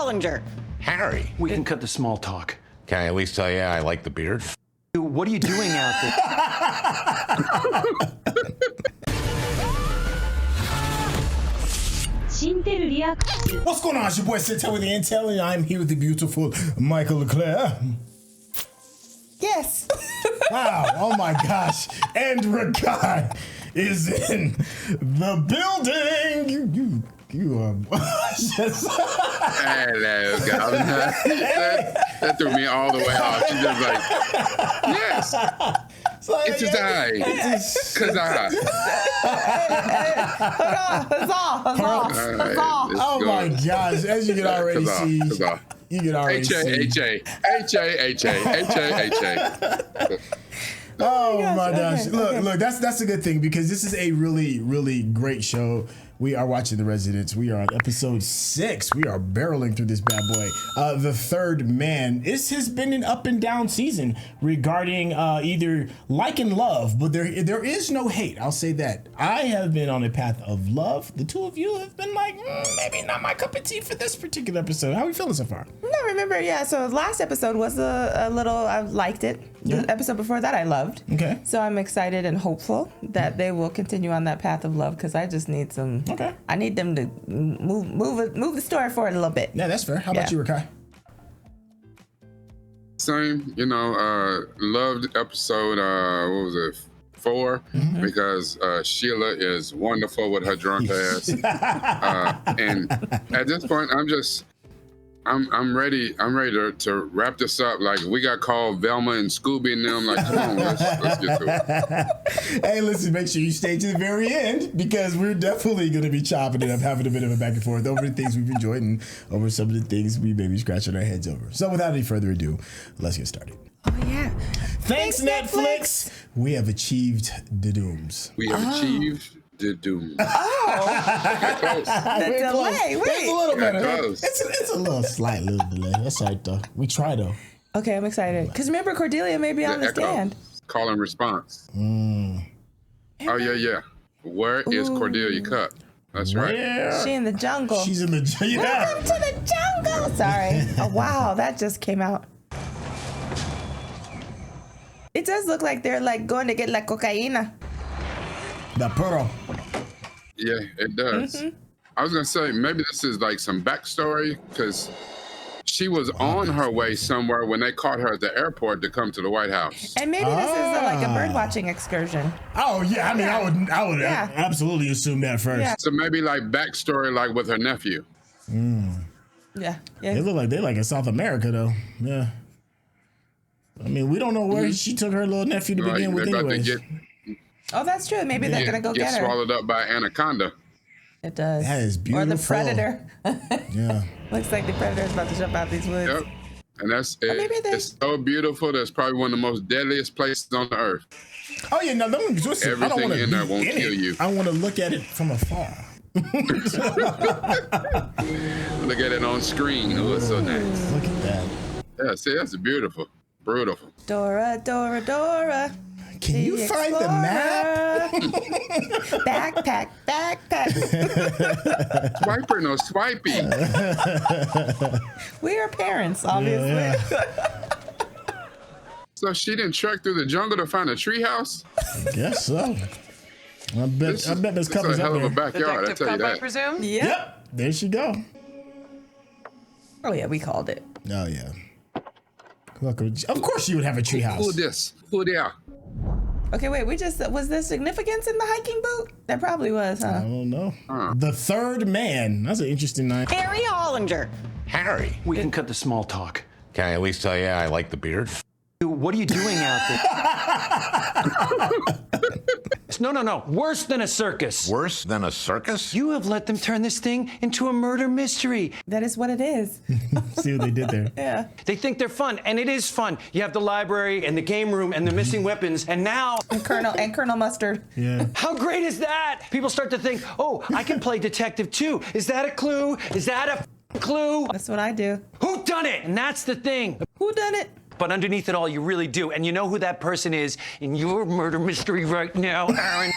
Hollinger. Harry. We can cut the small talk. Can I at least tell you I like the beard? What are you doing out there? What's going on? It's your boy Syntell with the Intel, and I'm here with the beautiful Mikel-Claire. Yes. Wow, oh my gosh. And Rekkai is in the building. You are just... Hello, governor. That threw me all the way off. She's just like, yes. It's his eye. Cause Oh my gosh. As you can already see. You can already see. H-A-H-A. Oh my gosh. Look, that's a good thing because this is a really, really great show. We are watching The Residents. We are on episode 6. We are barreling through this bad boy. The Third Man. This has been an up and down season regarding either like and love, but there is no hate. I'll say that. I have been on a path of love. The two of you have been like, maybe not my cup of tea for this particular episode. How are we feeling so far? No, remember, yeah, so last episode was a little, I liked it. Yeah. The episode before that I loved. Okay. So I'm excited and hopeful that they will continue on that path of love because I just need some, Okay. I need them to move the story forward a little bit. Yeah, that's fair. How about you, Rekkai? Same, loved episode, what was it, 4? Mm-hmm. Because Sheila is wonderful with her drunk ass. And at this point, I'm ready to wrap this up. Like, we got called Velma and Scooby and them. Like, come on, let's get to it. Hey, listen, make sure you stay to the very end because we're definitely going to be chopping it up, having a bit of a back and forth over the things we've enjoyed and over some of the things we may be scratching our heads over. So without any further ado, let's get started. Oh, yeah. Thanks, Netflix. We have achieved the dooms. We have achieved the doom. The delay. Wait. It's a little better. Close. It's a slight little delay. That's all right, though. We try, though. Okay, I'm excited. Because remember, Cordelia may be on the stand. Call and response. Oh, yeah. Where is Cordelia Cupp? That's right. Yeah. She in the jungle. She's in the jungle. Welcome to the jungle. Sorry. Oh, wow, that just came out. It does look like they're like going to get la cocaína. The puro. Yeah, it does. Mm-hmm. I was going to say, maybe this is like some backstory because she was on her way somewhere when they caught her at the airport to come to the White House. And maybe this is like a bird watching excursion. Oh, yeah. I mean, I would absolutely assume that first. Yeah. So maybe like backstory like with her nephew. Yeah. They look like they're like in South America, though. Yeah. I mean, we don't know where she took her little nephew to begin with anyways. Oh, that's true. Maybe they're going to go get her. Get swallowed up by anaconda. It does. That is beautiful. Or the predator. Yeah. Looks like the predator's about to jump out these woods. Yep. And it's so beautiful. That's probably one of the most deadliest places on the earth. Oh, yeah. No, listen, everything I don't in there won't kill you. I want to look at it from afar. Look at it on screen. Oh, it's so nice. Look at that. Yeah, see, that's beautiful. Beautiful. Dora, Dora, Dora. Can you find the map? Backpack. Swiper, no swipey. We are parents, obviously. Yeah. So she didn't trek through the jungle to find a treehouse? I guess so. I bet there's couples a hell out of a there. backyard, I tell you that. I presume? Yep. There she go. Oh, yeah, we called it. Oh, yeah. Look, of course you would have a treehouse. Who this? Who there? Okay, wait, was there significance in the hiking boot? There probably was, I huh? don't know. The Third Man. That's an interesting name. Harry Hollinger. Harry. We can cut the small talk. Can I at least tell you I like the beard? What are you doing out there? No. Worse than a circus. Worse than a circus? You have let them turn this thing into a murder mystery. That is what it is. See what they did there. Yeah. They think they're fun, and it is fun. You have the library and the game room and the missing weapons, and now... And Colonel Mustard. Yeah. How great is that? People start to think, oh, I can play detective too. Is that a clue? Is that a clue? That's what I do. Who done it? And that's the thing. Who done it? But underneath it all, you really do. And you know who that person is in your murder mystery right now, Aaron.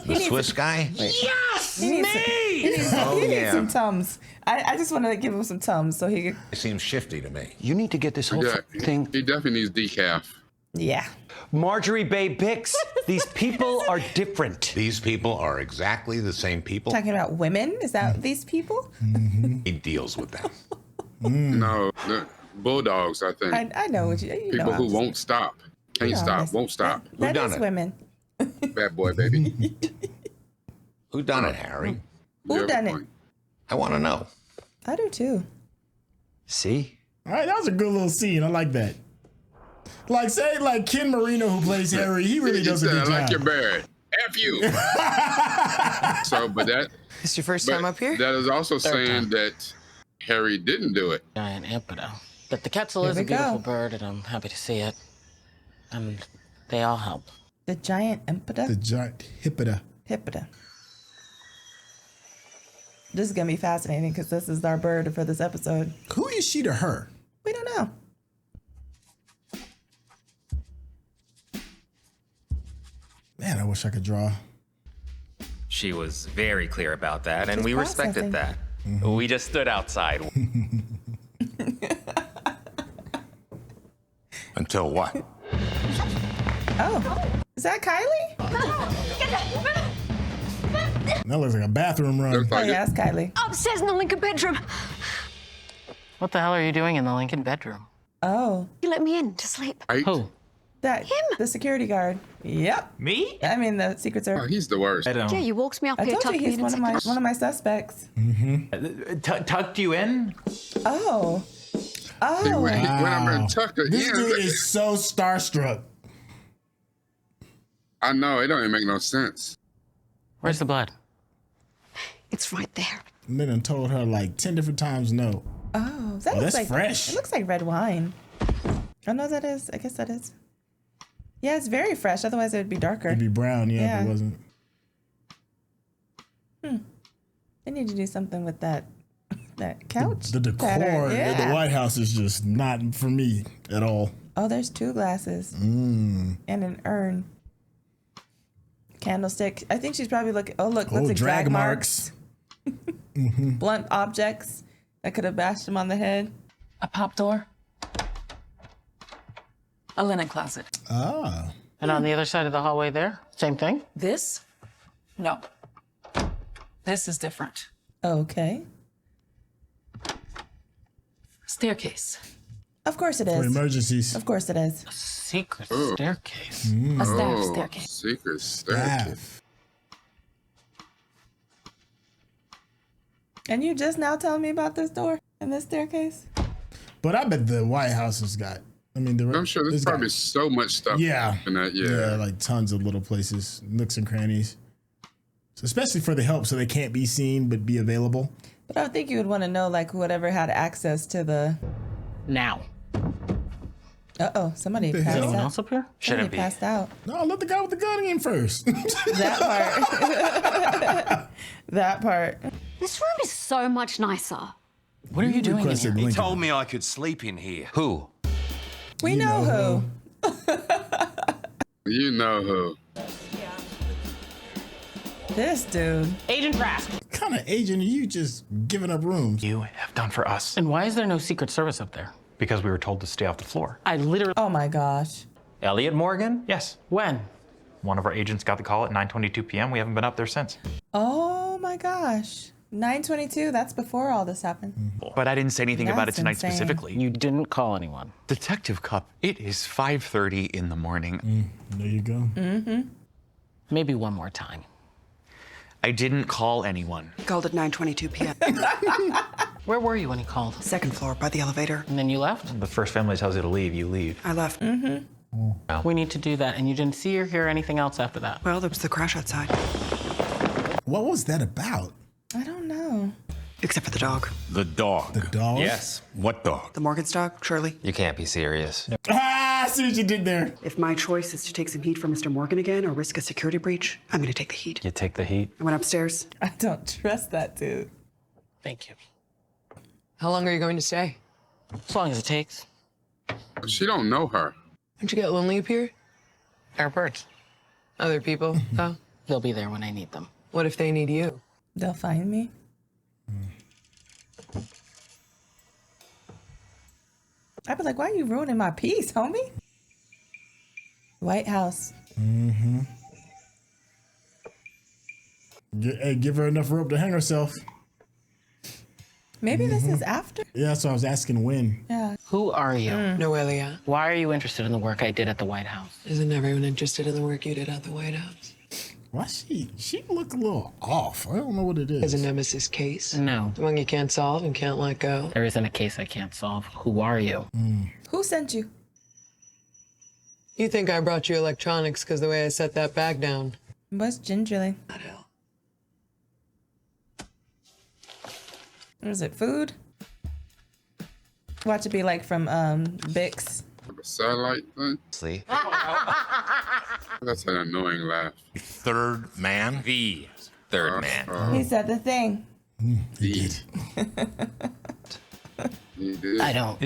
The Swiss guy? Yes! Me! He needs some Tums. I just wanted to give him some Tums so he could. It seems shifty to me. You need to get this whole Yeah, thing. he definitely needs decaf. Yeah. Marjorie Bay Bix. These people are different. These people are exactly the same people. Talking about women? Is that these people? He deals with them. No, the bulldogs, I think. I know what you People know. who won't stop. Can't stop, won't stop. That done is it? women. Bad boy, baby. Who done it, Harry? You Who have a done it? point. I want to know. I do too. See? All right, that was a good little scene. I like that. Like, say, like Ken Marino, who plays Harry, he really does a said, good I like your job. bird. F you. So, but that. It's your first time up here? That is also saying that Harry didn't do it. Giant impedo. But the quetzal Here is we a beautiful go. bird, and I'm happy to see it. And they all help. The giant Impida? The giant hippida. Hippida. This is going to be fascinating because this is our bird for this episode. Who is she to her? We don't know. Man, I wish I could draw. She was very clear about that, and She's we respected processing. that. We just stood outside. Until what? Oh, is that Kylie? That looks like a bathroom run. Looks Oh, like yeah, that's Kylie. Upstairs in the Lincoln bedroom. What the hell are you doing in the Lincoln bedroom? Oh, You let me in to sleep. Who? that the security guard. Yep. Me? I mean the Secret Oh, Service. he's the worst. Yeah, you walked me up I here, told tucked you me he's in one and of said, my suspects. Tucked you in? Oh. He Oh. went up and tucked her This in. dude is so starstruck. I know, it don't even make no sense. Where's the blood? It's right there. And then I told her like 10 different times no. Oh, that Oh, looks that's like fresh. It looks like red wine. Oh no, that is. I guess that is. Yeah, it's very fresh. Otherwise, it would be darker. It'd be brown, yeah, if Yeah. it wasn't. They need to do something with that couch. The decor pattern. at Yeah. the White House is just not for me at all. Oh, there's two glasses and an urn. Candlestick. I think she's probably looking. Oh, look, looks like drag marks. Blunt objects that could have bashed him on the head. A pop door. A linen closet. Ah. And on the other side of the hallway there, same thing? This? No. This is different. Okay. Staircase. Of course it For is. emergencies. Of course it is. Secret staircase. A staff Oh, staircase. secret staircase. Staff. And you just now telling me about this door and this staircase? But I bet the White House has got, I mean, I'm sure there's it's got- probably so much stuff Yeah. in that. Yeah, like tons of little places, nooks and crannies. So especially for the help so they can't be seen but be available. But I would think you would want to know, like, whoever had access to the. Now. Uh-oh, somebody Is passed Anyone out. else up here? Somebody passed out. No, let the guy with the gun in first. That part. That part. This room is so much nicer. What are you doing in Requested here? Lincoln. Told me I could sleep in here. Who? We You know know who. You know who. This dude. Agent Trask. What kind of agent are you just giving up rooms? You have done for us And why is there no Secret Service up there? because we were told to stay off the floor. I literally. Oh my gosh. Elliot Morgan? Yes. When? One of our agents got the call at 9:22 p.m. We haven't been up there since. Oh my gosh. 9:22. That's before all this happened. But I didn't say anything about it That's tonight insane. specifically. You didn't call anyone. Detective Cupp, it is 5:30 in the morning. There you go. Maybe one more time. I didn't call anyone. Called at 9:22 p.m. Where were you when he called? Second floor by the elevator. And then you left? The first family tells you to leave, you leave. I left. We need to do that. And you didn't see or hear anything else after that. Well, there was the crash outside. What was that about? I don't know. Except for the dog. The dog. The dog? Yes. What dog? The Morgan's dog, Shirley. You can't be serious. Ah, I see what you did there. If my choice is to take some heat from Mr. Morgan again or risk a security breach, I'm going to take the heat. You take the heat. I went upstairs. I don't trust that dude. Thank you. How long are you going to stay? As long as it takes. She don't know her. Don't you get lonely up here? Air birds. Other people, though? They'll be there when I need them. What if they need you? They'll find me. I'd be like, why are you ruining my peace, homie? White House. Mm-hmm. Hey, give her enough rope to hang herself. Maybe this is after. Yeah, that's what I was asking when. Yeah. Who are you? Noelia. Why are you interested in the work I did at the White House? Isn't everyone interested in the work you did at the White House? Why she look a little off? I don't know what it is. There's a nemesis case. No. The one you can't solve and can't let go. There isn't a case I can't solve. Who are you? Who sent you? You think I brought you electronics because the way I set that bag down. What's gingerly? What is it, food? Watch it be like from Bix. A satellite thing? See? That's an annoying laugh. Third man? The third man. He said the thing. He did. He did. I don't.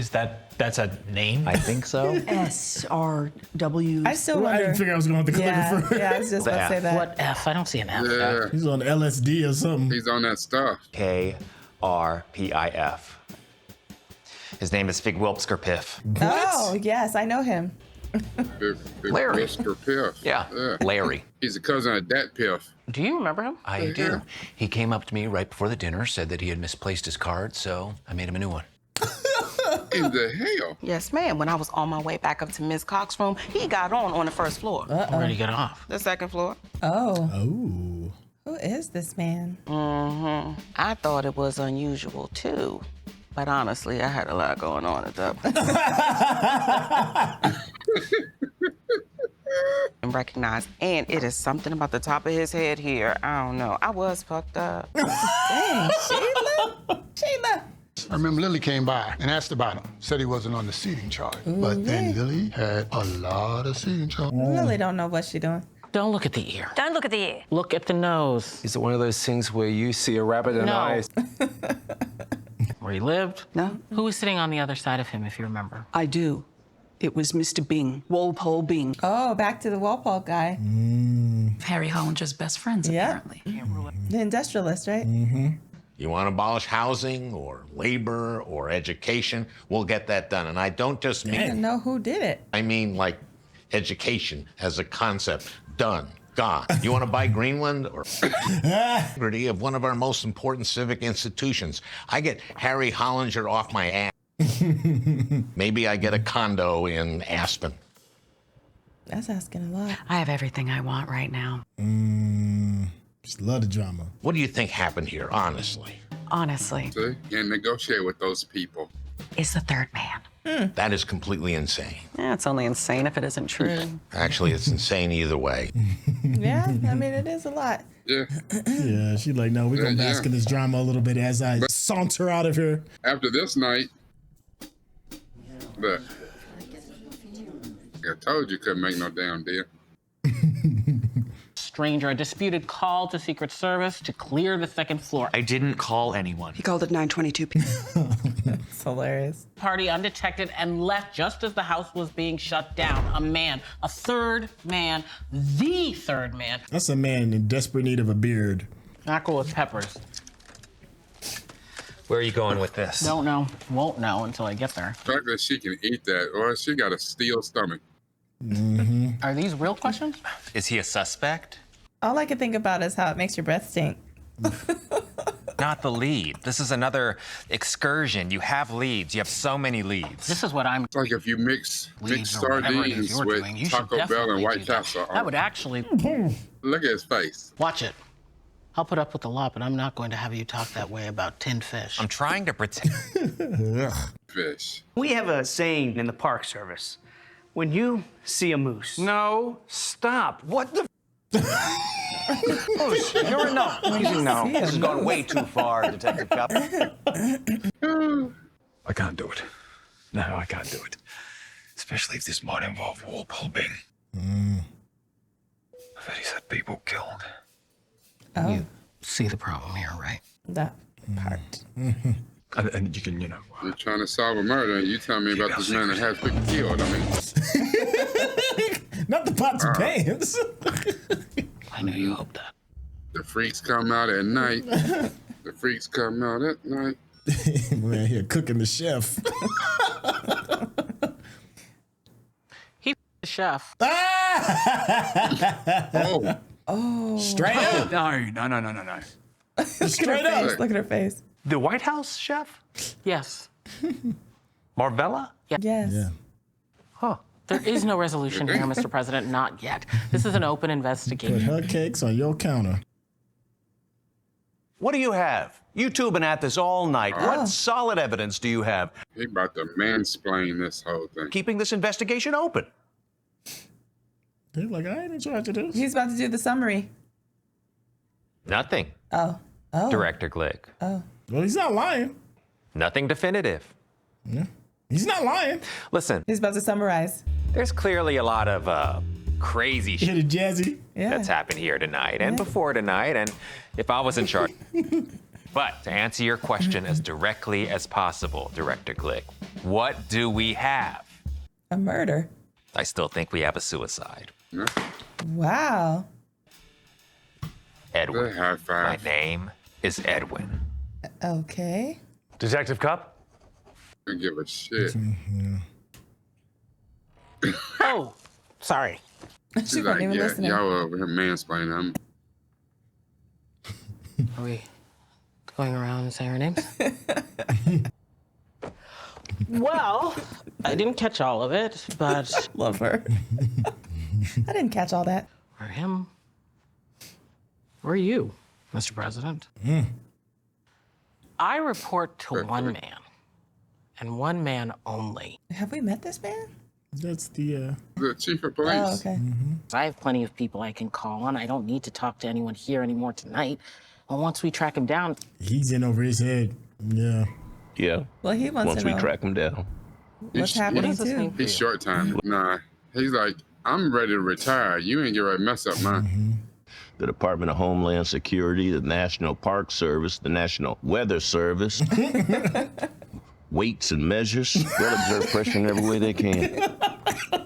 That's a name? I think so. SRW. I still I wonder. didn't figure I was going to have to click Yeah, it first. yeah, I was just about to say that. What F? I don't see an F. Yeah, He's on LSD or something. he's on that stuff. KRPIF. His name is Fig Wilpsker-Piff. Oh, yes, I know him. Larry. Mr. Piff. Yeah, Larry. He's a cousin of Dat Piff. Do you remember him? I do. He came up to me right before the dinner, said that he had misplaced his card, so I made him a new one. In the hell? Yes, ma'am. When I was on my way back up to Ms. Cox's room, he got on the first floor. Where'd he get off? The second floor. Oh. Oh. Who is this man? I thought it was unusual, too. But honestly, I had a lot going on at that point. And recognized, and it is something about the top of his head here. I don't know. I was fucked up. Dang, Sheila. Sheila. I remember Lily came by and asked about him. Said he wasn't on the seating chart. But then Lily had a lot of seating charts. Lily don't know what she doing. Don't look at the ear. Don't look at the ear. Look at the nose. Is it one of those things where you see a rabbit in No. eyes? Where he lived? No, Who was sitting on the other side of him, if you remember? I do. It was Mr. Bing, Walpole Bing. Oh, back to the Walpole guy. Harry Hollinger's best friends, apparently. The industrialist, right? You want to abolish housing or labor or education? We'll get that done. And I don't just I didn't mean, know who did it. I mean like education as a concept. Done. Gone. You want to buy Greenland or integrity of one of our most important civic institutions? I get Harry Hollinger off my ass. Maybe I get a condo in Aspen. That's asking a lot. I have everything I want right now. Just love the drama. What do you think happened here, honestly? Honestly, See? Can't negotiate with those people. it's the third man. That is completely insane. Yeah, it's only insane if it isn't true. Actually, it's insane either way. Yeah, I mean, it is a lot. Yeah. Yeah, she like, no, we're going to bask in this drama a little bit as I saunter out of here. After this night, look. I told you couldn't make no damn deal. Stranger, a disputed call to Secret Service to clear the second floor. I didn't call anyone. He called at 9:22 p.m. It's hilarious. Party undetected and left just as the house was being shut down. A man, a third man, the third man. That's a man in desperate need of a beard. Not cool with peppers. Where are you going with this? Don't know. Won't know until I get there. The fact that she can eat that, or she got a steel stomach. Are these real questions? Is he a suspect? All I can think about is how it makes your breath stink. Not the lead. This is another excursion. You have leads. You have so many leads. This is what I'm. It's like if you mix Leads or whatever it is sardines you're with doing. You should Taco Bell definitely and White do that. Castle. That would actually. Look at his face. Watch it. I'll put up with a lot, but I'm not going to have you talk that way about tinned fish. I'm trying to pretend. Fish. We have a saying in the Park Service. When you see a moose. No, stop. What the? Moose, you're a no. Easy no. This has gone way too far, Detective Cupp. I can't do it. No, I can't do it. Especially if this might involve Walpole Bing. I've heard he's had people killed. Oh, You see the problem here, right? that part. And you can, you know. You're trying to solve a murder, and you tell me about this man that has people killed. I mean, Not the pots and pans. I knew you hoped that. The freaks come out at night. The freaks come out at night. Man, here cooking the chef. He the chef. Oh. Straight up. No. Straight up. Look at her face. The White House chef? Yes. Marvella? Yes. Yeah. Huh. There is no resolution here, Mr. President. Not yet. This is an open Put investigation. her cakes on your counter. What do you have? You two have been at this all night. What solid evidence do you have? He about to mansplain this whole thing. Keeping this investigation open. They're like, I ain't in charge of this. He's about to do the summary. Nothing, Oh. Director Glick. Oh. Well, he's not lying. Nothing definitive. Yeah. He's not lying. Listen, He's about to summarize. there's clearly a lot of crazy Hit shit it jazzy. Yeah. that's happened here tonight and before tonight, and if I was in charge. But to answer your question as directly as possible, Director Glick, what do we have? A murder. I still think we have a suicide. Wow. Edwin. High My five. name is Edwin. Okay. Detective Cupp? I give a shit. Oh, sorry. She's She like, wasn't even yeah, listening. y'all over here mansplaining. Are we going around and saying our names? Well, I didn't catch all of it, but Love her. I didn't catch all that. for him, or you, Mr. President, I report to one man, and one man only. Have we met this man? That's the The chief of police. Oh, okay. I have plenty of people I can call on. I don't need to talk to anyone here anymore tonight. Well, once we track him down, he's in over his head. Yeah. Yeah. Well, he wants Once to we know track him down. what's happening too. He's short time. Nah, he's like, I'm ready to retire. You ain't get ready to mess up mine. The Department of Homeland Security, the National Park Service, the National Weather Service. Weights and measures. They'll observe pressure in every way they can.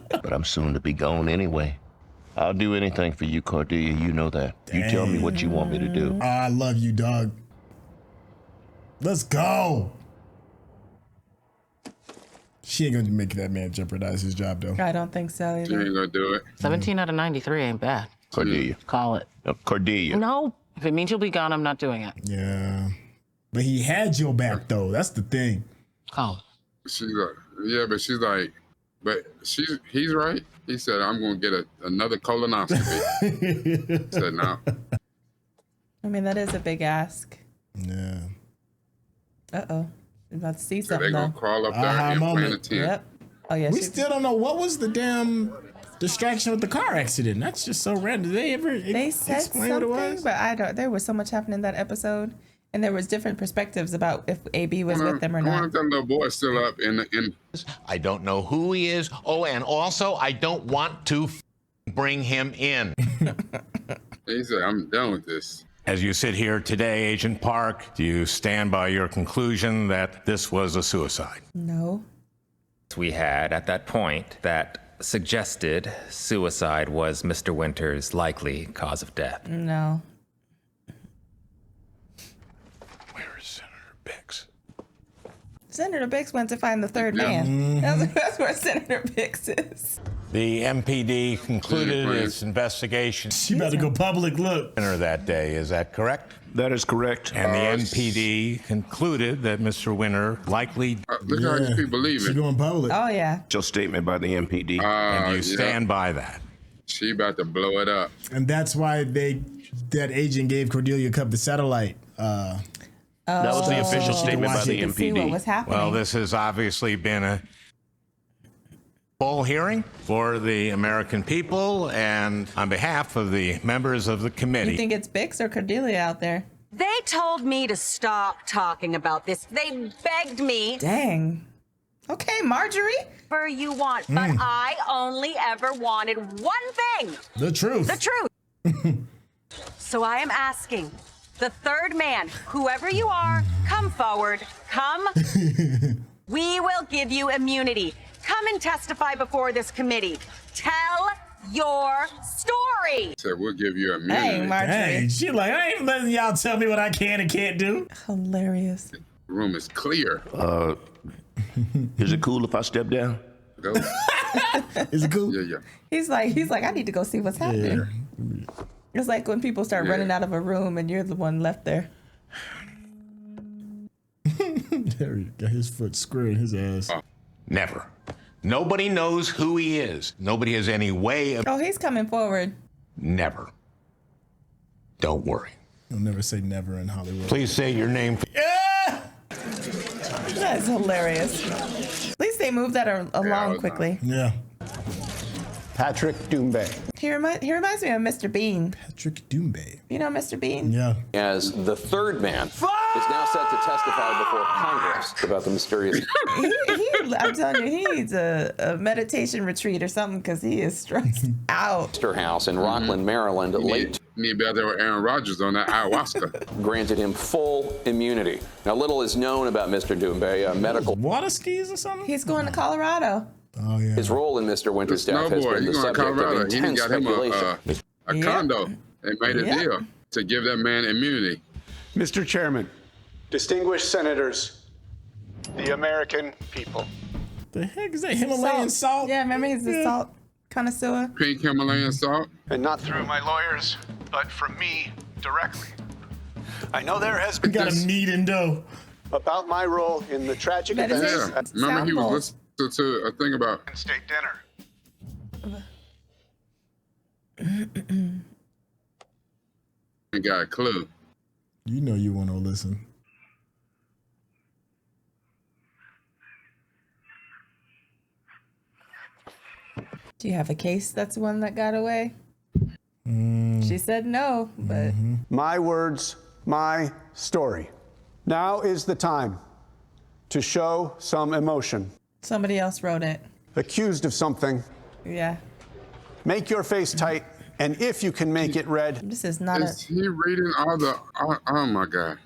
But I'm soon to be gone anyway. I'll do anything for you, Cordelia. You know that. You tell me what you want me to do. Oh, I love you, dog. Let's go. She ain't gonna make that man jeopardize his job, though. I don't think so She either. ain't gonna do it. 17 out of 93 ain't bad. Cordelia. Call it. Cordelia. No, if it means you'll be gone, I'm not doing it. Yeah. But he had your back, though. That's the thing. Call it. She's like, yeah, but she's like, but he's right. He said, I'm gonna get another colonoscopy. Said no. I mean, that is a big ask. Yeah. Uh-oh. We're about to see So something, they gonna though. crawl up there and plant a tent. Yep. Oh, yeah. We still don't know what was the damn distraction with the car accident. That's just so random. Did they ever They said explain what it something, was? but I don't. There was so much happening in that episode, and there was different perspectives about if AB was with them or I wonder not. if that little boy's still up in. I don't know who he is. Oh, and also, I don't want to bring him in. He said, I'm done with this. As you sit here today, Agent Park, do you stand by your conclusion that this was a suicide? No. We had at that point that suggested suicide was Mr. Wynter's likely cause of death. No. Where is Senator Bix? Senator Bix went to find the third man. That's where Senator Bix is. The MPD concluded its investigation. She better go public. Look. That day, is that correct? That is correct. And the MPD concluded that Mr. Wynter likely. Look how these people leaving. She going public. Oh, yeah. Your statement by the MPD. And you stand by that. She about to blow it up. And that's why that agent gave Cordelia Cupp the satellite. That was the official statement by the See what MPD. was happening. Well, this has obviously been a full hearing for the American people, and on behalf of the members of the committee. You think it's Bix or Cordelia out there? They told me to stop talking about this. They begged me. Dang. Okay, Marjorie. Whatever you want, but I only ever wanted one thing. The truth. The truth. So I am asking the third man, whoever you are, come forward. Come. We will give you immunity. Come and testify before this committee. Tell your story. So we'll give you immunity. Hey, Marjorie. Dang, she like, I ain't letting y'all tell me what I can and can't do. Hilarious. The room is clear. Is it cool if I step down? Go. Is it cool? Yeah. He's like, I need to go see what's happening. It's like when people start running out of a room and you're the one left there. There he got his foot squaring his ass. Never. Nobody knows who he is. Nobody has any way of. Oh, he's coming forward. Never. Don't worry. You'll never say never in Hollywood. Please say your name. Yeah! That's hilarious. At least they moved that along quickly. Yeah. Patrick Doumbé. He reminds me of Mr. Bean. Patrick Doumbé. You know Mr. Bean? Yeah. As the third man is now set to testify before Congress about the mysterious. I'm telling you, he needs a meditation retreat or something because he is stressed out. House in Rockland, Maryland, late. Need to be out there with Aaron Rodgers on that ayahuasca. Granted him full immunity. Now, little is known about Mr. Doumbé, medical. Water skis or something? He's going to Colorado. Oh, yeah. His role in Mr. Winter's death has been the subject of intense got him speculation. a condo. They made a deal to give that man immunity. Mr. Chairman, distinguished senators, the American people. The heck is that Himalayan salt? Yeah, remember he's the salt connoisseur. Pink Himalayan salt. And not through my lawyers, but from me directly. I know there has been got a knead and dough about my role in the tragic That is events. it. Yeah. Remember he was Samples. listening to a thing about State dinner. and got a clue. You know you want to listen. Do you have a case that's the one that got away? She said no, but My words, my story. Now is the time to show some emotion. somebody else wrote it. Accused of something, Yeah. make your face tight, and if you can make it red. This is not Is he reading all the? Oh my God.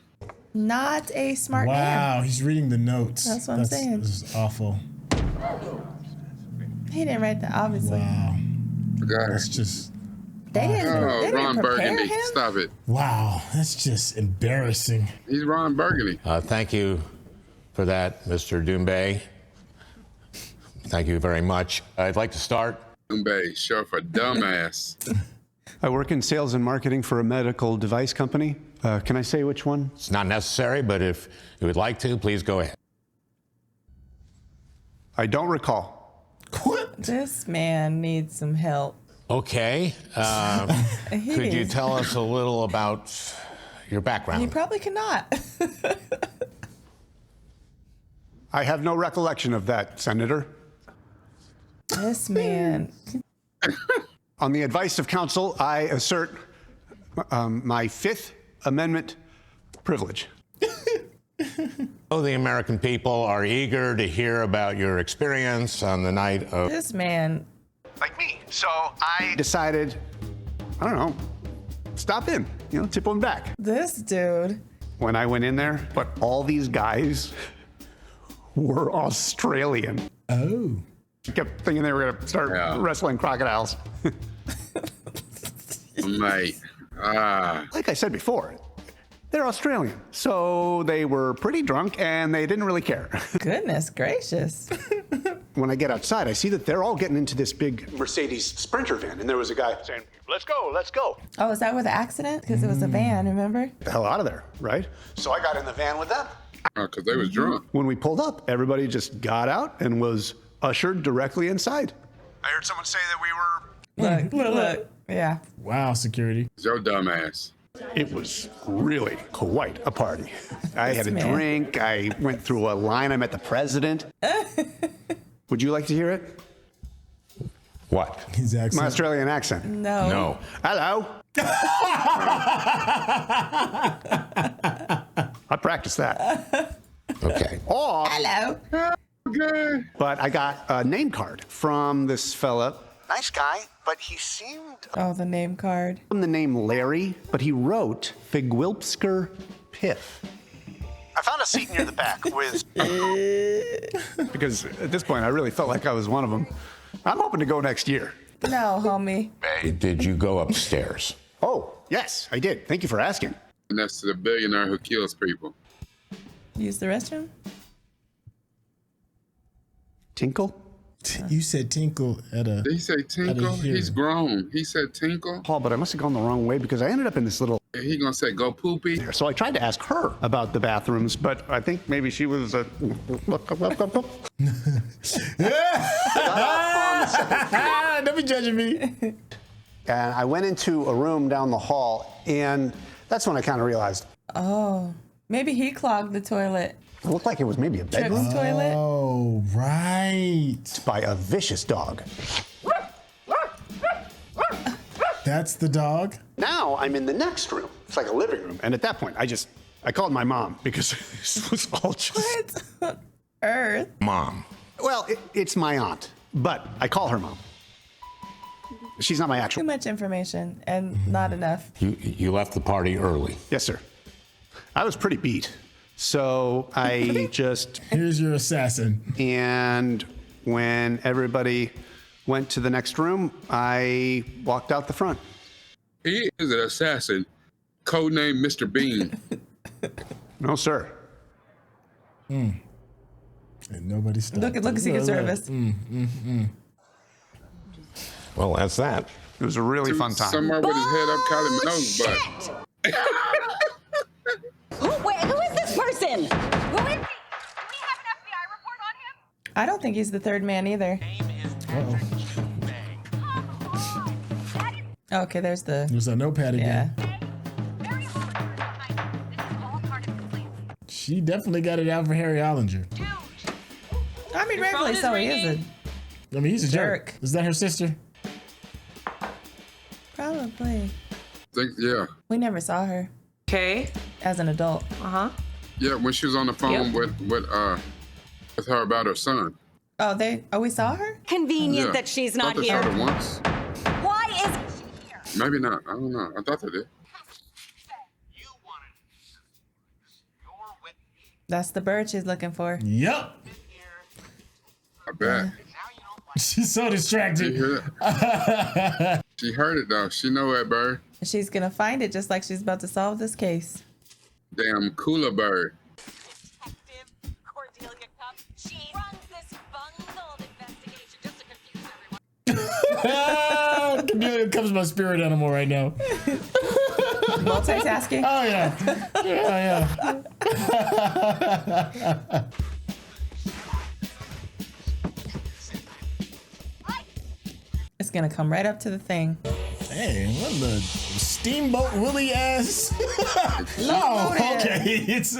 not a smart man. Wow, he's reading the notes. That's what I'm saying. This is awful. He didn't write that, obviously. Wow. God. That's just. They didn't, Oh, they didn't Ron prepare Burgundy, him. stop it. Wow, that's just embarrassing. He's Ron Burgundy. Thank you for that, Mr. Doumbé. Thank you very much. I'd like to start. Doumbé, short for dumbass. I work in sales and marketing for a medical device company. Can I say which one? It's not necessary, but if you would like to, please go ahead. I don't recall. What? This man needs some help. Okay. Could you tell us a little about your He background? probably cannot. I have no recollection of that, Senator. This man. On the advice of counsel, I assert my Fifth Amendment privilege. Oh, the American people are eager to hear about your experience on the night of. This man. Like me. So I decided, I don't know, stop in, tip one back. This dude. When I went in there, but all these guys were Australian. Oh. I kept thinking they were going to start wrestling crocodiles. Mate. Like I said before, they're Australian. So they were pretty drunk and they didn't really care. Goodness gracious. When I get outside, I see that they're all getting into this big Mercedes Sprinter van. And there was a guy saying, let's go, let's go. Oh, is that where the accident? Because it was a van, remember? Get the hell out of there, right? So I got in the van with them. Because they was drunk. When we pulled up, everybody just got out and was ushered directly inside. I heard someone say that we were... Look. Yeah. Wow, security. It's your dumb ass. It was really quite a party. I had a man. drink. I went through a line. I met the president. Would you like to hear it? What? His accent. My Australian accent. No. No. Hello. I practiced that. Okay. Or, Hello. Okay. but I got a name card from this fella. Nice guy, but he seemed Oh, the name card. from the name Larry, but he wrote Figwilpsker Piff. I found a seat near the back with... because at this point, I really felt like I was one of them. I'm hoping to go next year. No, homie. Did you go upstairs? Oh, yes, I did. Thank you for asking. Next to the billionaire who kills people. Use the restroom? Tinkle? You said tinkle at a. Did he say tinkle? He's grown. He said tinkle. Paul, but I must have gone the wrong way because I ended up in this little. He gonna say go poopy. So I tried to ask her about the bathrooms, but I think maybe she was a. Don't be judging me. And I went into a room down the hall, and that's when I kind of realized. Oh, maybe he clogged the toilet. It looked like it was maybe a bedroom. Tripp's toilet. Oh, right. By a vicious dog. That's the dog? Now I'm in the next room. It's like a living room. And at that point, I called my mom because this was all just. What? Earth. Mom. Well, it's my aunt, but I call her mom. She's not my actual. Too much information and not enough. You left the party early. Yes, sir. I was pretty beat. So I just. Here's your assassin. And when everybody went to the next room, I walked out the front. He is an assassin. Codename Mr. Bean. No, sir. And nobody stopped. Look at Secret Service. Well, that's that. It was a really fun time. Somewhere with his head up Kylie Minogue's butt. Who is this person? Who is he? I don't think he's the third man either. Okay, there's the. There's a notepad again. Yeah. She definitely got it out for Harry Hollinger. I mean, rightfully so. He is I mean, he's a jerk. Is that her sister? Probably. Yeah. We never saw her. Okay. As an adult. Yeah, when she was on the phone with her about her son. Oh, we saw her? Convenient Yeah. that she's Thought not they here. saw her once. Why isn't she here? Maybe not. I don't know. I thought they did. That's the bird she's looking for. Yep. I bet. She's so distracted. You hear that? She heard it though. She know that bird. She's gonna find it just like she's about to solve this case. Damn cooler bird. Cordelia Cupp. She runs this bungled investigation just to confuse everyone. Cordelia Cupp's my spirit animal right now. Multitasking? Oh, yeah. Yeah. It's gonna come right up to the thing. Hey, what the Steamboat Willie ass? No, okay. It's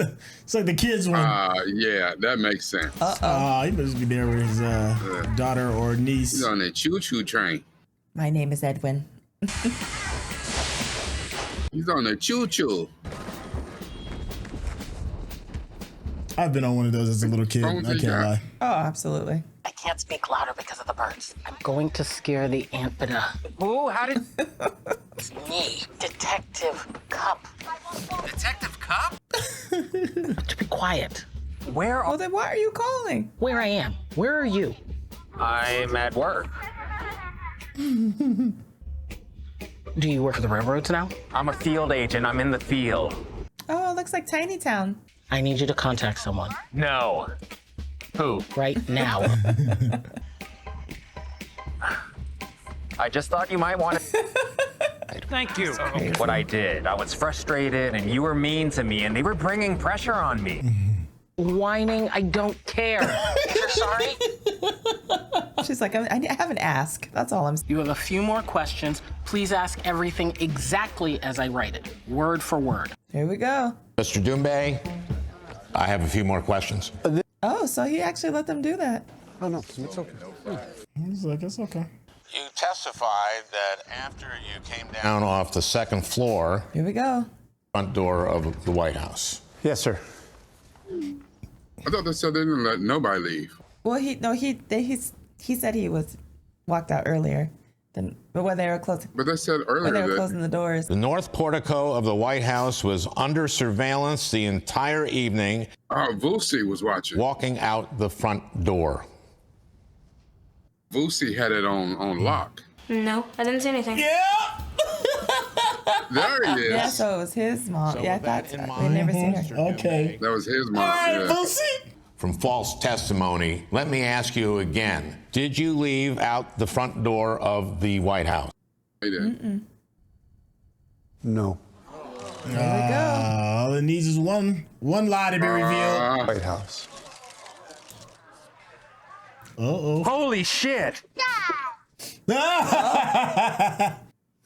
like the kids one. Yeah, that makes sense. He must be there with his daughter or niece. He's on that choo-choo train. My name is Edwin. He's on the choo-choo. I've been on one of those as a little kid. I can't lie. Oh, absolutely. I can't speak louder because of the birds. I'm going to scare the amphida. Ooh, how did... It's me, Detective Cupp. Detective Cupp? To be quiet. Where Well, then why are you calling? Where I am. Where are you? I'm at work. Do you work for the railroads now? I'm a field agent. I'm in the field. Oh, it looks like Tiny Town. I need you to contact someone. No. Who? Right now. I just thought you might want to. Thank you. What I did. I was frustrated, and you were mean to me, and they were bringing pressure on me. Whining, I don't care. You're sorry? She's like, I have an ask. That's all I'm saying. You have a few more questions. Please ask everything exactly as I write it, word for word. Here we go. Mr. Doumbé, I have a few more questions. Oh, so he actually let them do that. Oh, no, it's okay. He's like, it's okay. You testified that after you came down off the second floor, Here we go. front door of the White House. Yes, sir. I thought they said they didn't let nobody leave. Well, he said he was walked out earlier, but when they were closing. But they said When they earlier were that closing the doors. The north portico of the White House was under surveillance the entire evening. Vusi was watching. Walking out the front door. Vusi had it on lock. No, I didn't see anything. Yeah. There he is. Yeah, so it was his mom. So yeah, I with that thought in so. mind, We never seen her. Okay. That was his mom. All right, yeah. Boosie. From false testimony, let me ask you again. Did you leave out the front door of the White House? He did. No. There we go. All it needs is one lie to be revealed. White House. Uh-oh. Holy shit!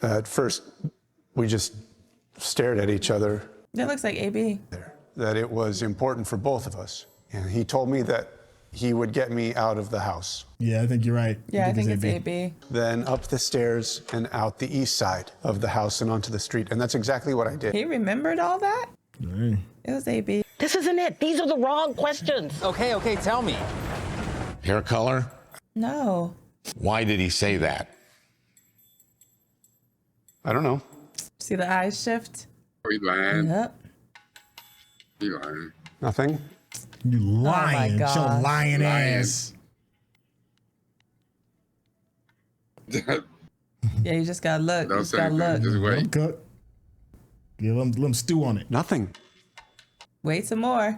At first, we just stared at each other, That looks like AB. that it was important for both of us. And he told me that he would get me out of the house. Yeah, I think you're right. Yeah, I think it's AB. Then up the stairs and out the east side of the house and onto the street. And that's exactly what I did. He remembered all that? It was AB. This isn't it. These are the wrong questions. Okay, tell me. Hair color? No. Why did he say that? I don't know. See the eyes shift? He lying. Yep. He lying. Nothing. You lying. gosh. Your lying ass. Yeah, you just gotta look. You Don't just say gotta anything. look. Just wait. Cook. Give them stew on it. Nothing. Wait some more.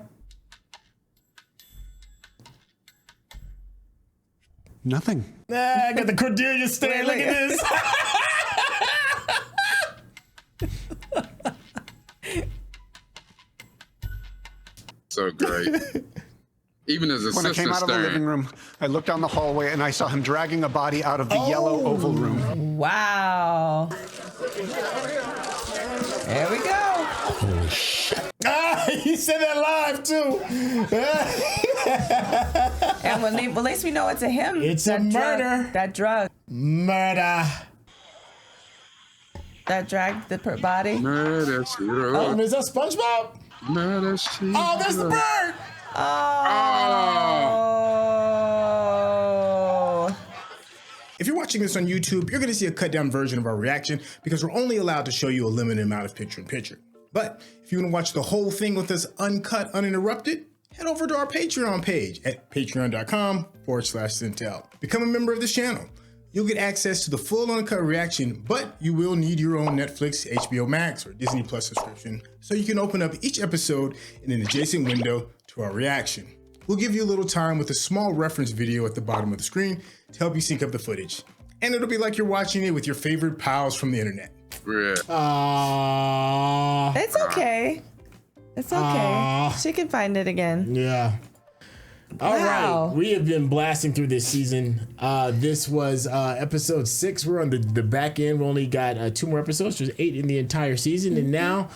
Nothing. I got the Cordelia stare. Look at this. So great. Even his When I assistant came out of the living room, I looked down the hallway and I saw him dragging a body out of the yellow oval room. Wow. There we go. Holy shit. He said that live too. And at least we know it's a him. It's a murder. That drug. Murder. That dragged the body. Murder, she wrote. Is that SpongeBob? Murder, she Oh, that's the bird. Oh. If you're watching this on YouTube, you're going to see a cut down version of our reaction because we're only allowed to show you a limited amount of picture-in-picture. But if you want to watch the whole thing with us uncut, uninterrupted, head over to our Patreon page at patreon.com/Syntell. Become a member of this channel. You'll get access to the full uncut reaction, but you will need your own Netflix, HBO Max, or Disney Plus subscription so you can open up each episode in an adjacent window to our reaction. We'll give you a little time with a small reference video at the bottom of the screen to help you sync up the footage. And it'll be like you're watching it with your favorite pals from the internet. Yeah. It's okay. It's okay. She can find it again. Yeah. All Wow. right, we have been blasting through this season. This was episode 6. We're on the back end. We only got 2 more episodes. There's 8 in the entire season, and now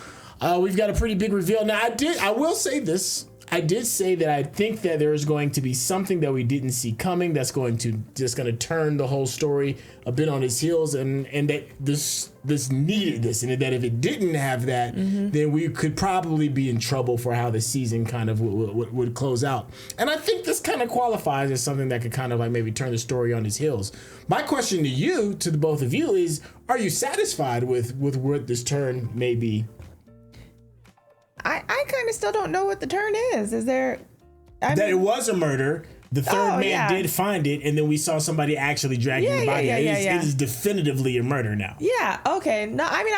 we've got a pretty big reveal. Now, I will say this. I did say that I think that there is going to be something that we didn't see coming that's going to turn the whole story a bit on its heels, and that this needed this, and that if it didn't have that, then we could probably be in trouble for how the season kind of would close out. And I think this kind of qualifies as something that could kind of like maybe turn the story on its heels. My question to you, to the both of you, is: are you satisfied with what this turn may be? I kind of still don't know what the turn is. Is there? It was a murder. The third man did find it, and then we saw somebody actually dragging the body. It is definitively a murder now. Yeah. Okay. No, I mean,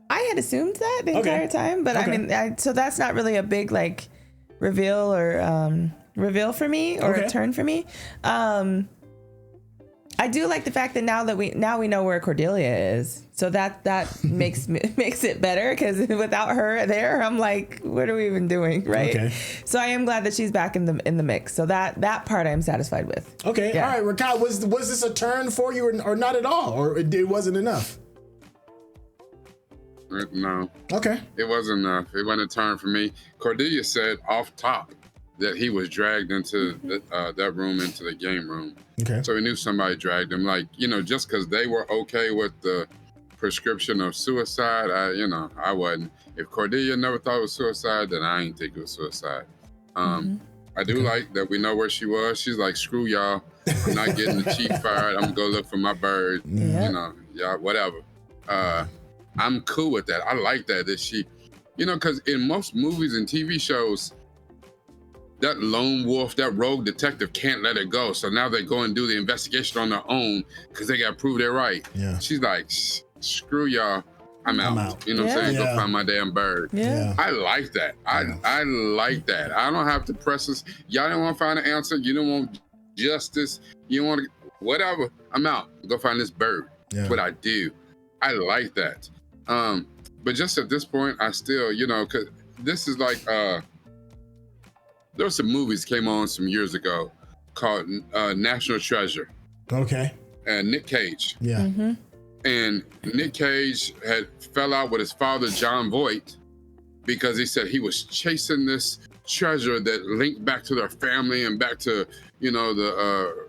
I had assumed that the entire time, but I mean, so that's not really a big like reveal or reveal for me or a turn for me. I do like the fact that now we know where Cordelia is, so that makes it better, because without her there, I'm like, what are we even doing, right? Okay. So I am glad that she's back in the mix. So that part I'm satisfied with. Okay. Yeah. All right, Rekkai, was this a turn for you or not at all, or it wasn't enough? No. Okay. It wasn't enough. It wasn't a turn for me. Cordelia said off top that he was dragged into that room, into the game room. Okay. So we knew somebody dragged him. Like, just because they were okay with the prescription of suicide, I wasn't. If Cordelia never thought it was suicide, then I ain't think it was suicide. I do like that we know where she was. She's like, screw y'all. I'm not getting the chief fired. I'm gonna go look for my bird. Yeah, whatever. I'm cool with that. I like that she, because in most movies and TV shows, that lone wolf, that rogue detective can't let it go. So now they go and do the investigation on their own because they got to prove they're right. Yeah. She's like, screw y'all. I'm out. You know what I'm saying? Go find my damn bird. Yeah. I like that. I like that. I don't have to press this. Y'all didn't want to find an answer. You don't want justice. You want to, whatever. I'm out. Go find this bird. Yeah. That's what I do. I like that. But just at this point, I still, you know, cause this is like, there were some movies came on some years ago called National Treasure. Okay. And Nick Cage. Yeah. Mm-hmm. And Nick Cage had fell out with his father, John Voight, because he said he was chasing this treasure that linked back to their family and back to, you know, the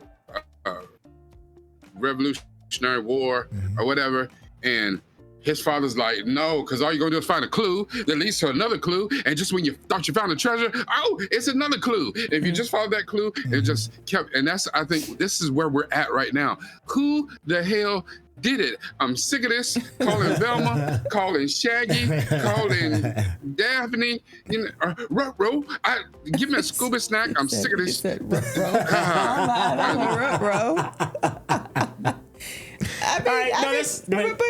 Revolutionary War or whatever. And his father's like, no, because all you're gonna do is find a clue that leads to another clue. And just when you thought you found a treasure, oh, it's another clue. If you just followed that clue, it just kept, and that's, I think this is where we're at right now. Who the hell did it? I'm sick of this. Calling Velma, calling Shaggy, calling Daphne, you know, Ruh-roh. Give me a scuba snack. I'm sick of this. But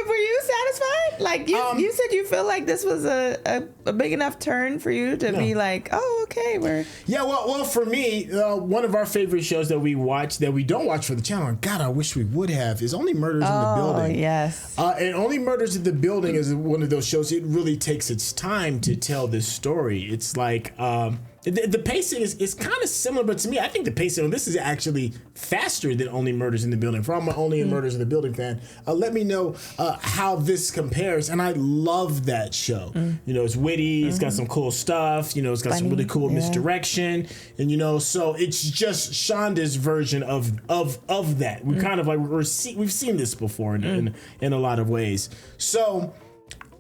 were you satisfied? Like you said, you feel like this was a big enough turn for you to be like, oh, okay, we're well, for me, one of our favorite shows that we watch that we don't watch for the channel, and God, I wish we would have, is Only Murders in the Building. Oh, yes. And Only Murders in the Building is one of those shows. It really takes its time to tell this story. It's like the pacing is kind of similar, but to me, I think the pacing on this is actually faster than Only Murders in the Building. For all my Only Murders in the Building fan, let me know how this compares. And I love that show. You know, it's witty, it's got some cool stuff, you know, it's got some really cool misdirection. And, you know, so it's just Shonda's version of that. We kind of like, we've seen this before in a lot of ways. So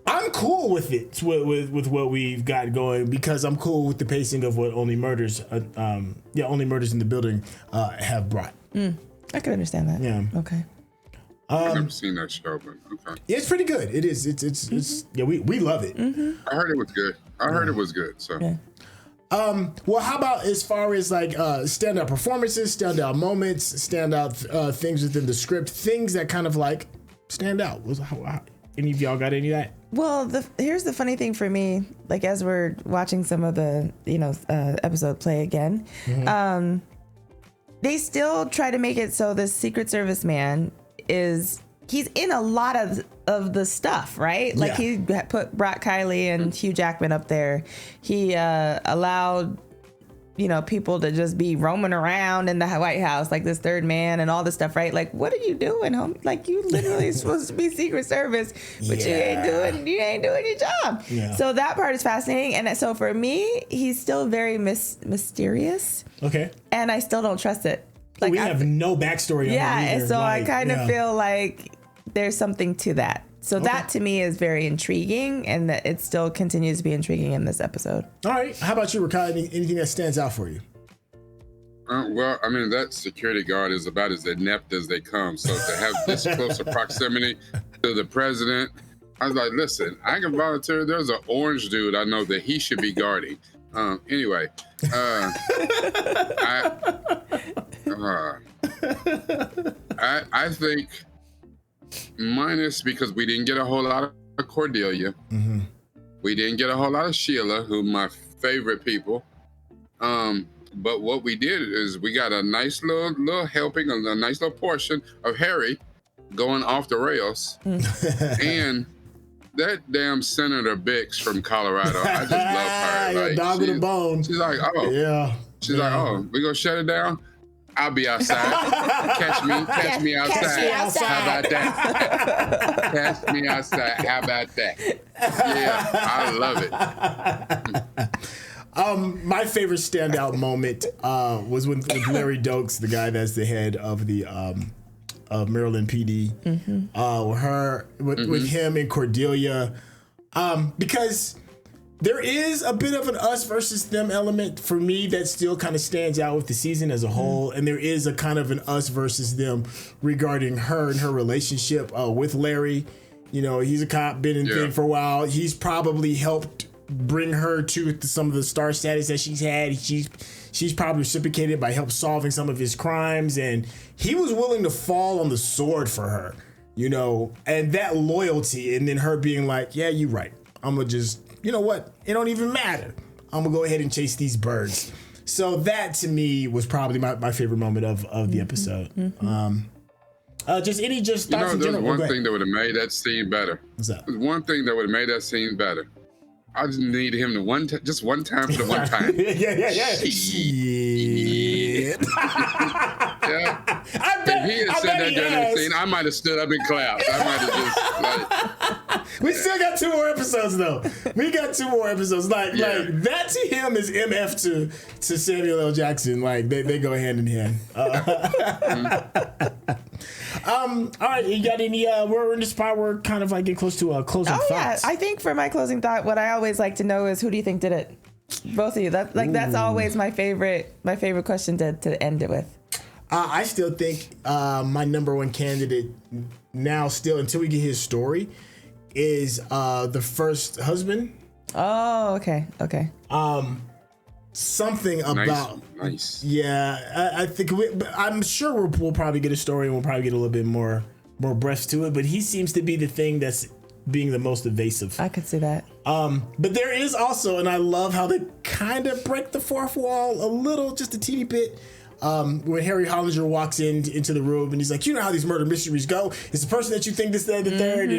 I'm cool with it, with what we've got going, because I'm cool with the pacing of what Only Murders in the Building have brought. I can understand that. Yeah. Okay. I've never seen that show, but okay. It's pretty good. It is. It's yeah. We love it. I heard it was good. I heard it was good. So. Yeah. Well, how about as far as like standout performances, standout moments, standout things within the script, things that kind of like stand out? Any of y'all got any of that? Well, here's the funny thing for me. Like as we're watching some of the episode play again, they still try to make it so the Secret Service man he's in a lot of the stuff, right? Like he brought Kylie and Hugh Jackman up there. He allowed people to just be roaming around in the White House like this third man and all this stuff, right? Like, what are you doing, homie? Like, you literally supposed to be Secret Service, but you ain't doing your job. Yeah. So that part is fascinating. And so for me, he's still very mysterious. Okay. And I still don't trust it. Like, we have no backstory on it either. And so I kind of feel like there's something to that. So that to me is very intriguing, and that it still continues to be intriguing in this episode. All right. How about you, Rekkai? Anything that stands out for you? Well, I mean, that security guard is about as inept as they come. So to have this close a proximity to the president, I was like, listen, I can volunteer. There's an orange dude I know that he should be guarding. Anyway, I think minus because we didn't get a whole lot of Cordelia. We didn't get a whole lot of Sheila, who my favorite people. But what we did is we got a nice little helping, a nice little portion of Harry going off the rails. And that damn Senator Bix from Colorado, I just love her. Like, dog with a bone. She's like, oh. Yeah. She's like, oh, we gonna shut it down? I'll be outside. Catch me outside. How about that? Catch me outside. How about that? Yeah, I love it. My favorite standout moment was with Larry Dokes, the guy that's the head of the of Maryland PD. With him and Cordelia, because there is a bit of an us versus them element for me that still kind of stands out with the season as a whole. And there is a kind of an us versus them regarding her and her relationship with Larry. You know, he's a cop, been in thing for a while. He's probably helped bring her to some of the star status that she's had. She's probably reciprocated by help solving some of his crimes, and he was willing to fall on the sword for her, you know, and that loyalty, and then her being like, yeah, you're right. I'm gonna just, you know what? It don't even matter. I'm gonna go ahead and chase these birds. So that to me was probably my favorite moment of the episode. Just thoughts in general. There's one thing that would have made that scene better. What's that? There's one thing that would have made that scene better. I just need him to just one time for the one time. yeah. Shit. Yeah. If he had said that during the scene, I might have stood up and clapped. I might have just We still got 2 more episodes though. We got 2 more episodes. Like that to him is MF to Samuel L. Jackson. Like they go hand in hand. All right, you got any? We're in this part. We're kind of like getting close to closing thoughts. Yeah, I think for my closing thought, what I always like to know is who do you think did it? Both of you. That's always my favorite question to end it with. I still think my number one candidate now, still until we get his story, is the first husband. Oh, okay. Something about nice. Yeah, I think I'm sure we'll probably get a story and we'll probably get a little bit more breadth to it. But he seems to be the thing that's being the most evasive. I could see that. But there is also, and I love how they kind of break the fourth wall a little, just a teeny bit. When Harry Hollinger walks into the room and he's like, you know how these murder mysteries go. It's the person that you think this, that, the third.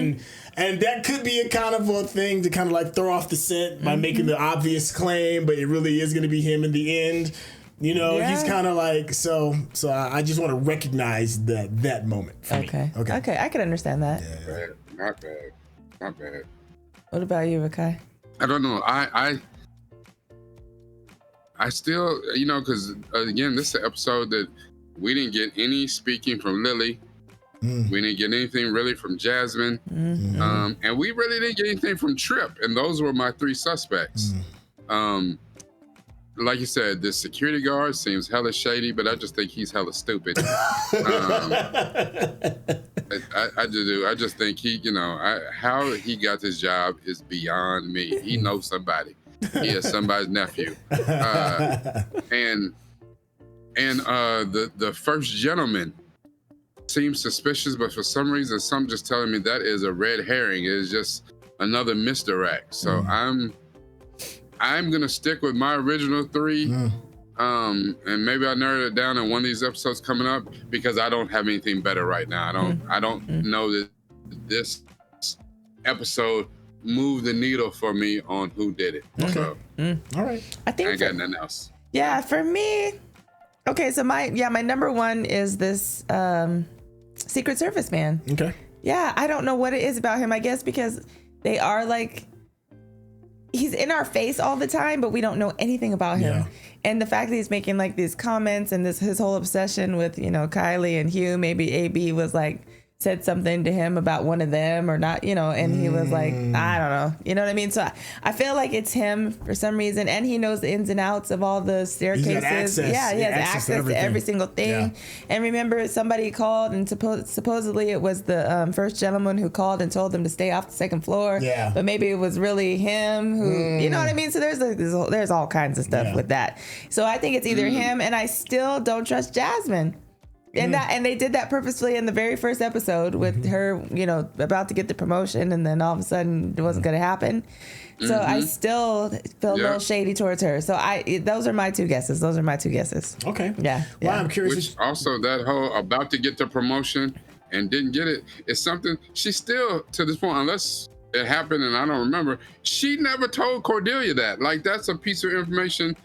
And that could be a kind of a thing to kind of like throw off the scent by making the obvious claim, but it really is going to be him in the end. You know, he's kind of like, so I just want to recognize that moment for me. Okay. I can understand that. Not bad. What about you, Rekkai? I don't know. I still, you know, because again, this is an episode that we didn't get any speaking from Lily. We didn't get anything really from Jasmine. And we really didn't get anything from Trip. And those were my 3 suspects. Like you said, the security guard seems hella shady, but I just think he's hella stupid. I do. I just think he, you know, how he got this job is beyond me. He knows somebody. He is somebody's nephew. And the first gentleman seems suspicious, but for some reason, some just telling me that is a red herring. It is just another misdirect. So I'm gonna stick with my original 3. And maybe I narrowed it down in one of these episodes coming up because I don't have anything better right now. I don't know that this episode moved the needle for me on who did it. So, all right. I think I ain't got nothing else. Yeah, for me. Okay, so my number 1 is this Secret Service man. Okay. Yeah, I don't know what it is about him. I guess because they are like, he's in our face all the time, but we don't know anything about him. Yeah. And the fact that he's making like these comments and his whole obsession with, you know, Kylie and Hugh, maybe AB was like, said something to him about one of them or not, you know, and he was like, I don't know, you know what I mean? So I feel like it's him for some reason, and he knows the ins and outs of all the staircases. He has access to every single thing. Yeah. And remember, somebody called, and supposedly it was the first gentleman who called and told them to stay off the second floor. Yeah. But maybe it was really him who, you know what I mean? So there's all kinds of stuff with that. So I think it's either him, and I still don't trust Jasmine. And they did that purposefully in the very first episode with her, you know, about to get the promotion, and then all of a sudden it wasn't going to happen. So I still feel a little shady towards her. So those are my 2 guesses. Okay. Yeah. Well, I'm curious. Which also that whole about to get the promotion and didn't get it is something she still, to this point, unless it happened and I don't remember, she never told Cordelia that. Like, that's a piece of information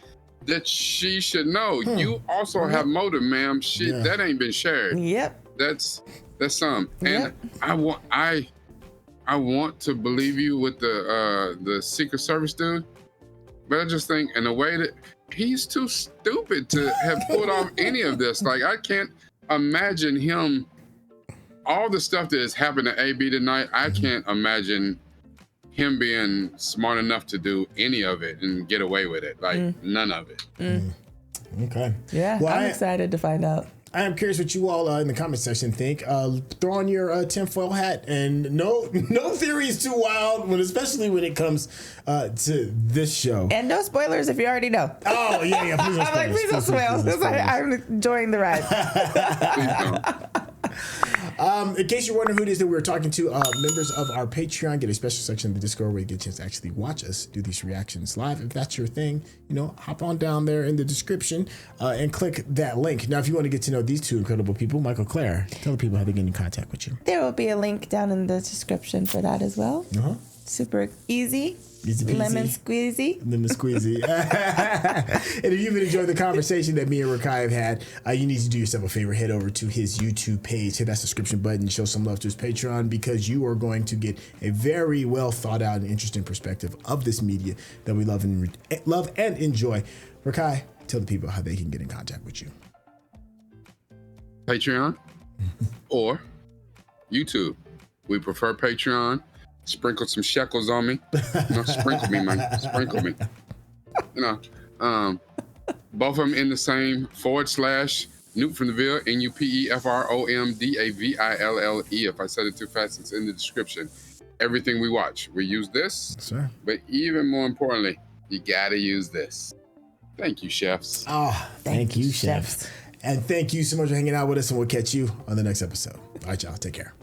that she should know. You also have motive, ma'am. That ain't been shared. Yep. That's some. And I want to believe you with the Secret Service dude, but I just think in a way that he's too stupid to have pulled off any of this. Like, I can't imagine him. All the stuff that has happened to AB tonight, I can't imagine him being smart enough to do any of it and get away with it. Like, none of it. Okay. Yeah, well, I'm excited to find out. I am curious what you all in the comment section think. Throw on your tinfoil hat, and no theory is too wild, especially when it comes to this show. And no spoilers if you already know. Oh yeah, please don't spoil. I'm like, please don't spoil, because I'm enjoying the ride. In case you're wondering who it is that we're talking to, members of our Patreon get a special section of the Discord where you get a chance to actually watch us do these reactions live. If that's your thing, hop on down there in the description and click that link. Now, if you want to get to know these two incredible people, Mikel-Claire, tell the people how they get in contact with you. There will be a link down in the description for that as well. Super easy. Lemon squeezy. Lemon squeezy. And if you've been enjoying the conversation that me and Rekkai have had, you need to do yourself a favor. Head over to his YouTube page. Hit that subscription button and show some love to his Patreon, because you are going to get a very well thought out and interesting perspective of this media that we love and enjoy. Rekkai, tell the people how they can get in contact with you. Patreon or YouTube. We prefer Patreon. Sprinkle some shekels on me. Sprinkle me, man. Sprinkle me. Both of them in the same / Newt from the Ville, NUPEFROMDAVILLE. If I said it too fast, it's in the description. Everything we watch, we use this. Sir. But even more importantly, you gotta use this. Thank you, chefs. Oh, thank you, chefs. And thank you so much for hanging out with us, and we'll catch you on the next episode. All right, y'all. Take care.